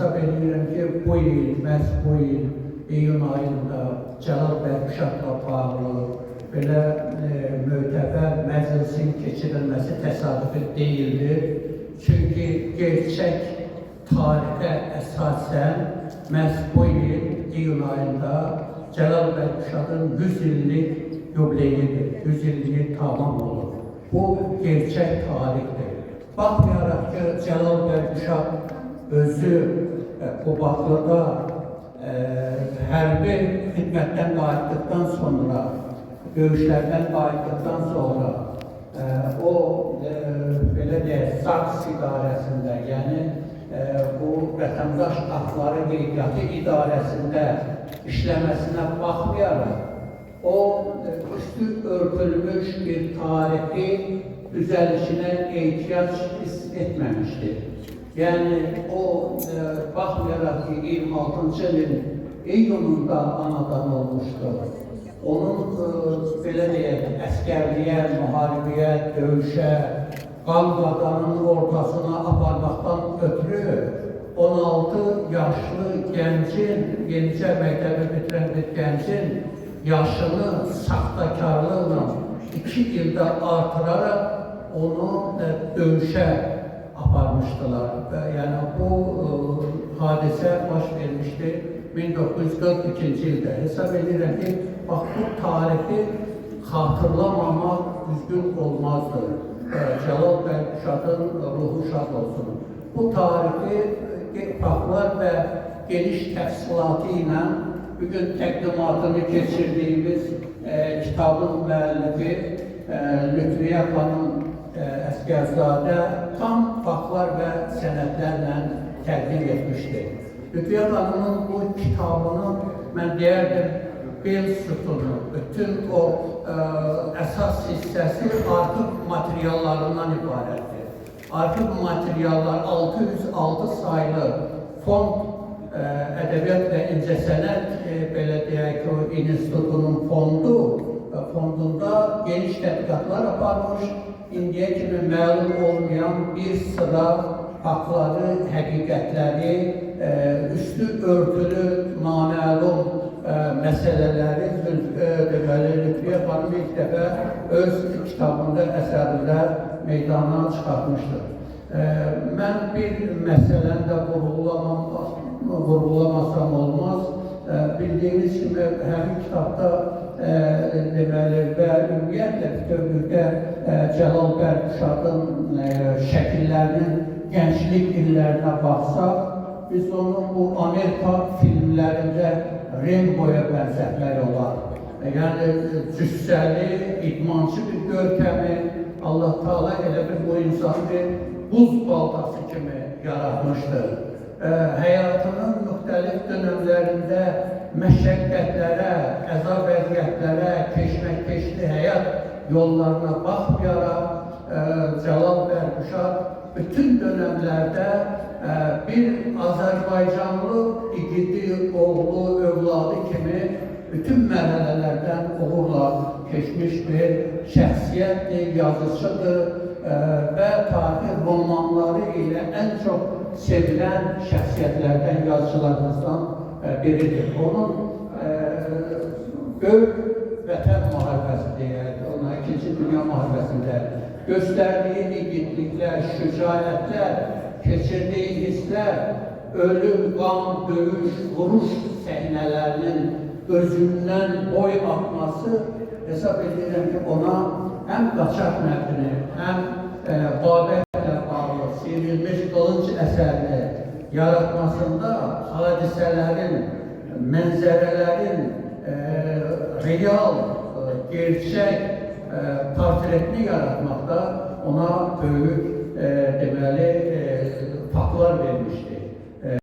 hesab edirəm ki, bu il, məhz bu il, iyun ayında Cəlal bəy Quşadla bağlı belə mötəbər məclisin keçirilməsi təsadüfi deyildir. Çünki gerçək tarixə əsasən məhz bu il, iyun ayında Cəlal bəy Quşadın 100 illik yubileyidir, 100 illiyi tamam olur. Bu gerçək tarixdir. Baxmayaraq ki, Cəlal bəy Quşad özü Qubadlıda hərbi xidmətdən qayıtdıqdan sonra, döyüşlərdən qayıtdıqdan sonra o belə deyək, SARS idarəsində, yəni bu vətəndaş haqları qeydiyyatı idarəsində işləməsinə baxmayaraq, o üstü örtülmüş bir tarixi düzəlişinə ehtiyac hiss etməmişdir. Yəni o baxmayaraq ki, 26-cı ilin iyununda anadan olmuşdur. Onun belə deyək, əskərliyə, müharibəyə, döyüşə, qan qadanın ortasına aparmaqdan ötürü 16 yaşlı gəncin, yenicə məktəbi bitirən bir gəncin yaşını saxtakarlıqla 2 ildə artıraraq onu döyüşə aparmışdılar. Yəni bu hadisə baş vermişdi 1942-ci ildə. Hesab edirəm ki, bax bu tarixi xatırlamamaq düzgün olmazdı. Cəlal bəy Quşadın ruhu şad olsun. Bu tarixi faktlar və geniş təfsilatı ilə bugün təqdimatını keçirdiyimiz kitabın müəllifi Lütfiyə xanım Əsgərzadə tam faktlar və sənədlərlə təqdim etmişdir. Lütfiyə xanımın bu kitabının mən deyərdim, bel sütunu, bütün o əsas hissəsi artıq materiallarından ibarətdir. Artıq materiallar 606 saylı fond Ədəbiyyat və İncəsənət belə deyək ki, o institutunun fondunda geniş tədqiqatlar aparmış, indiyə kimi məlum olmayan bir sıra faktları, həqiqətləri, üstü örtülü, naməlum məsələləri deməli, Lütfiyə xanım ilk dəfə öz kitabında, əsərində meydana çıxartmışdır. Mən bir məsələni də vurğulamasam olmaz. Bildiyiniz kimi, həmin kitabda deməli və ümumiyyətlə bütövlükdə Cəlal bəy Quşadın şəkillərinin gənclik illərinə baxsaq, biz onu bu Amerika filmlərində Rembo'ya bənzətmək olar. Yəni cüssəli, idmançı bir görkəmi, Allah Teala elə bir bu insanı bir buz baltası kimi yaratmışdır. Həyatının müxtəlif dönəmlərində məşəqqətlərə, əzab vəziyyətlərə, keşməkeşli həyat yollarına baxmayaraq Cəlal bəy Quşad bütün dönəmlərdə bir Azərbaycanlı igidi, oğlu, övladı kimi bütün mərhələlərdən uğurla keçmiş bir şəxsiyyətdir, yazıcıdır və tarix romanları ilə ən çox sevilən şəxsiyyətlərdən, yazıcılarımızdan biridir. Onun böyük vətən müharibəsi deyək, ona 2-ci Dünya müharibəsində göstərdiyi igidliklər, şücaətlər, keçirdiyi hisslər, ölüm, qan, döyüş, vuruş səhnələrinin özündən boy atması hesab edirəm ki, ona həm qaçaq mətni, həm Babəklə bağlı Sivrilmiş Qılınc əsərini yaratmasında hadisələrin, mənzərələrin real, gerçək portretini yaratmaqda ona böyük deməli faktlar vermişdir.